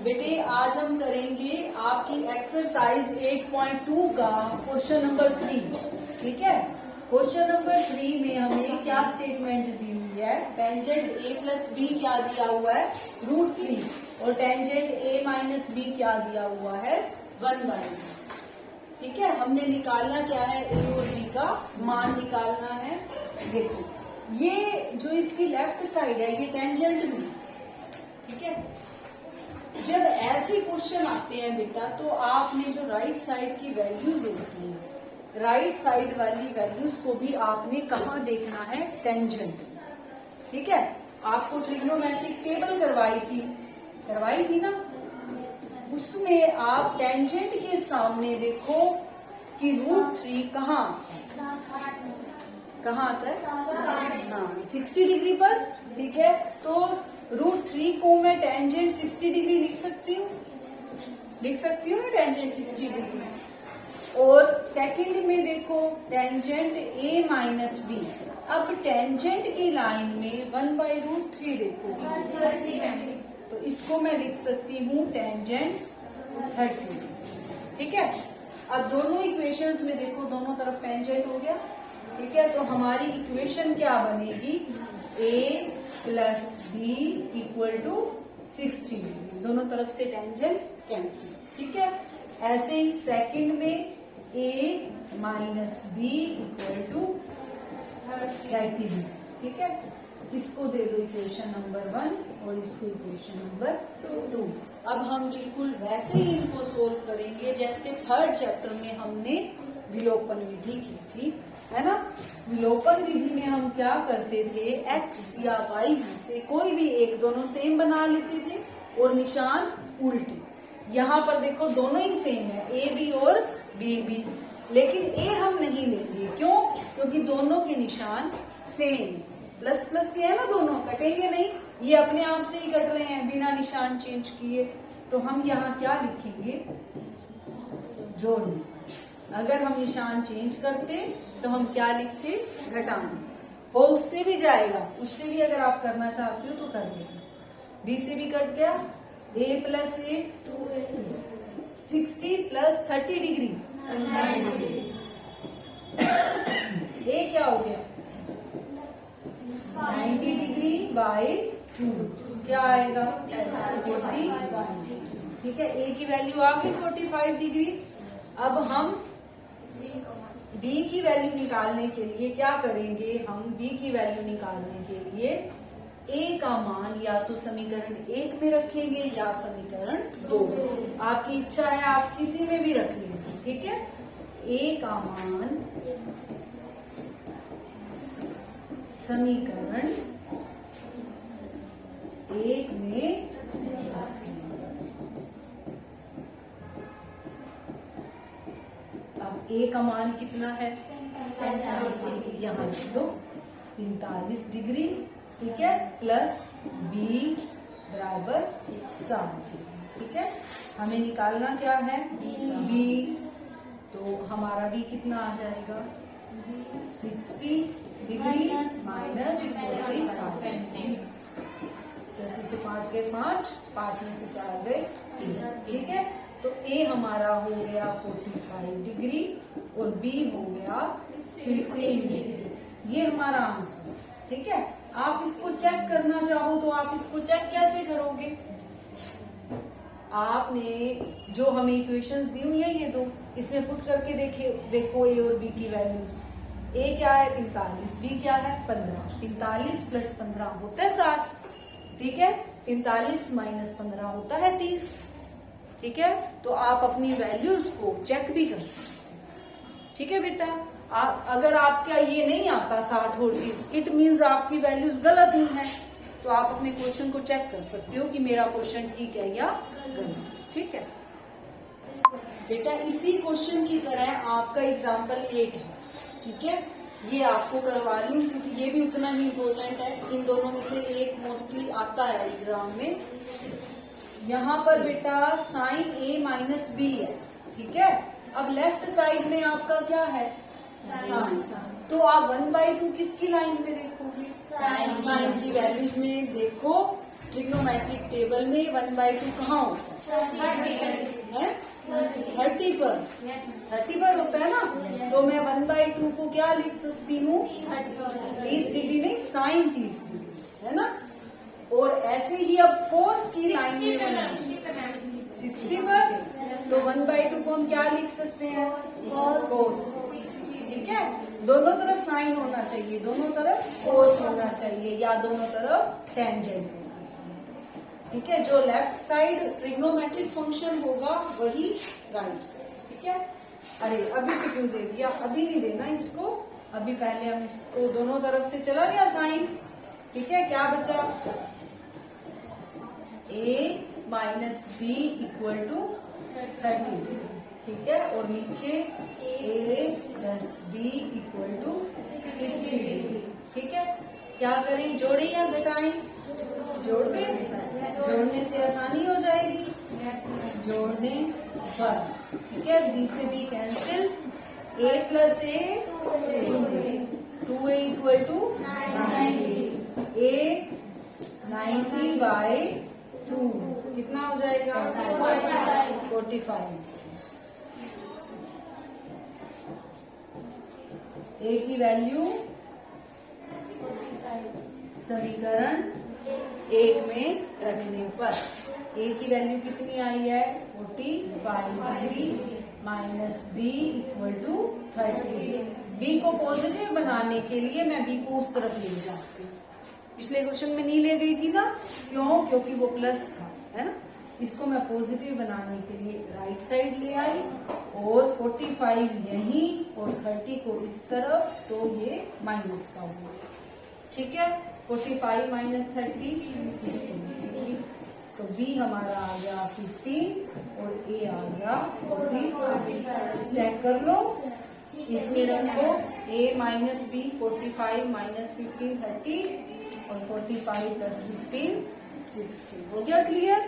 बेटे आज हम करेंगे आपकी एक्सरसाइज 8.2 का क्वेश्चन नंबर 3। ठीक है, क्वेश्चन नंबर 3 में हमें क्या स्टेटमेंट दी हुई है, टेंजेंट a प्लस बी क्या दिया हुआ है √3 और टेंजेंट a माइनस बी क्या दिया हुआ है 1/2। ठीक है, हमने निकालना क्या है, a और b का मान निकालना है। देखो ये जो इसकी लेफ्ट साइड है ये टेंजेंट में, ठीक है। जब ऐसे क्वेश्चन आते हैं बेटा तो आपने जो राइट साइड की वैल्यूज होती है, राइट साइड वाली वैल्यूज को भी आपने कहाँ देखना है, टेंजेंट। ठीक है, आपको ट्रिग्नोमेट्रिक टेबल करवाई थी ना, उसमें आप टेंजेंट के सामने देखो कि √3 कहाँ आता है, हाँ 60 डिग्री पर। ठीक है, तो √3 को मैं टेंजेंट 60 डिग्री लिख सकती हूँ ना, टेंजेंट 60 डिग्री। और सेकंड में देखो टेंजेंट a माइनस बी। अब टेंजेंट की लाइन में 1/√3 देखो, तो इसको मैं लिख सकती हूँ टेंजेंट 30। ठीक है, अब दोनों इक्वेशंस में देखो दोनों तरफ टेंजेंट हो गया। ठीक है, तो हमारी इक्वेशन क्या बनेगी, a plus b equal to 60 degree, दोनों तरफ से टेंजेंट कैंसिल। ठीक है, ऐसे ही सेकंड में a minus b equal to 30 degree. ठीक है, इसको दे दो इक्वेशन नंबर 1 और इसको इक्वेशन नंबर 2। अब हम बिल्कुल वैसे ही इनको सोल्व करेंगे जैसे थर्ड चैप्टर में हमने विलोपन विधि की थी, है ना। विलोपन विधि में हम क्या करते थे, x या y में से कोई भी एक, दोनों सेम बना लेते थे और निशान उल्टे। यहाँ पर देखो दोनों ही सेम है, a b और b b, लेकिन a हम नहीं लेंगे, क्यों, क्योंकि दोनों के निशान सेम प्लस प्लस के है ना, दोनों कटेंगे नहीं, ये अपने आप से ही कट रहे हैं बिना निशान चेंज किए। तो हम यहाँ क्या लिखेंगे, जोड़ने। अगर हम निशान चेंज करते तो हम क्या लिखते, घटाने। हो उससे भी जाएगा, उससे भी अगर आप करना चाहते हो तो कर लेना। बी से भी कट गया, a plus A 60 plus 30 degree, a क्या हो गया 90 डिग्री बाई 2, क्या आएगा 45। ठीक है, a की वैल्यू आ गई 45 डिग्री। अब हम b की वैल्यू निकालने के लिए क्या करेंगे, हम b की वैल्यू निकालने के लिए a का मान या तो समीकरण 1 में रखेंगे या समीकरण 2 में, आपकी इच्छा है, आप किसी में भी रख लेंगे। ठीक है, a का मान समीकरण 1 में, अब a का मान कितना है, 45 डिग्री, यहाँ लिख दो 45 डिग्री। ठीक है, प्लस b बराबर 60 डिग्री। ठीक है, हमें निकालना क्या है, b, तो हमारा b कितना आ जाएगा 60 डिग्री माइनस 45। 10 में से 5 गए 5, 5 में से 4 गए 3। ठीक है, तो a हमारा हो गया 45 डिग्री और b हो गया 15 डिग्री। ये हमारा आंसर। ठीक है, आप इसको चेक करना चाहो तो आप इसको चेक कैसे करोगे, आपने जो हमें इक्वेशंस दी हुई है ये दो, इसमें पुट करके देखो a और b की वैल्यूज। a क्या है 45, b क्या है 15। 45 प्लस 15 होता है 60। ठीक है, 45 माइनस 15 होता है 30। ठीक है, तो आप अपनी वैल्यूज को चेक भी कर सकते हैं। ठीक है बेटा, अगर आपका ये नहीं आता 60 और 30, इट मीन्स आपकी वैल्यूज गलत ही है, तो आप अपने क्वेश्चन को चेक कर सकते हो कि मेरा क्वेश्चन ठीक है या गलत। ठीक है बेटा, इसी क्वेश्चन की तरह आपका एग्जाम्पल 8 है। ठीक है, ये आपको करवा रही हूँ क्योंकि ये भी उतना ही इम्पोर्टेंट है, इन दोनों में से एक मोस्टली आता है एग्जाम में। यहाँ पर बेटा साइन a माइनस बी है। ठीक है, अब लेफ्ट साइड में आपका क्या है, साइन, तो आप 1/2 किसकी लाइन में देखोगे, साइन की वैल्यूज में देखो ट्रिग्नोमेट्रिक टेबल में 1/2 कहाँ होता है? 30 पर 30 पर होता है ना। तो मैं 1/2 को क्या लिख सकती हूँ? 30 डिग्री नहीं, साइन 30 डिग्री है ना। और ऐसे ही अब कोस की लाइन में 60 पर, तो 1/2 को हम क्या लिख सकते हैं? कोस। ठीक है, दोनों तरफ साइन होना चाहिए, दोनों तरफ कोस होना चाहिए, या दोनों तरफ टेंजेंट होना चाहिए। ठीक है, जो लेफ्ट साइड ट्रिग्नोमेट्रिक फंक्शन होगा वही राइट साइड। ठीक है, अरे अभी से क्यों दे दिया? अभी नहीं देना इसको, अभी पहले हम इसको दोनों तरफ से चला गया साइन। ठीक है, क्या बचा? a minus b equal to 30। ठीक है, और नीचे a plus b equal to 60। ठीक है, क्या करें? जोड़े या घटाएं? जोड़ दें, जोड़ने से आसानी हो जाएगी। जोड़ने पर ठीक है, बी से b cancel, a plus a 2a equal to 90। a 90/2 कितना हो जाएगा? 45। a की वैल्यू समीकरण 1 में रखने पर a की वैल्यू कितनी आई है? 45 degree minus b equal to 30। b को पॉजिटिव बनाने के लिए मैं b को उस तरफ ले जाती हूँ। पिछले क्वेश्चन में नहीं ले गई थी ना, क्यों? क्योंकि वो प्लस था, है ना। इसको मैं पॉजिटिव बनाने के लिए राइट साइड ले आई, और 45 यहीं और 30 को इस तरफ, तो ये माइनस का हुआ। ठीक है, 45 माइनस 30 15। तो b हमारा आ गया 15 और a आ गया 45। चेक कर लो, इसमें रखो a माइनस बी 45 माइनस 15 30 और 45 प्लस 15 60। हो गया क्लियर?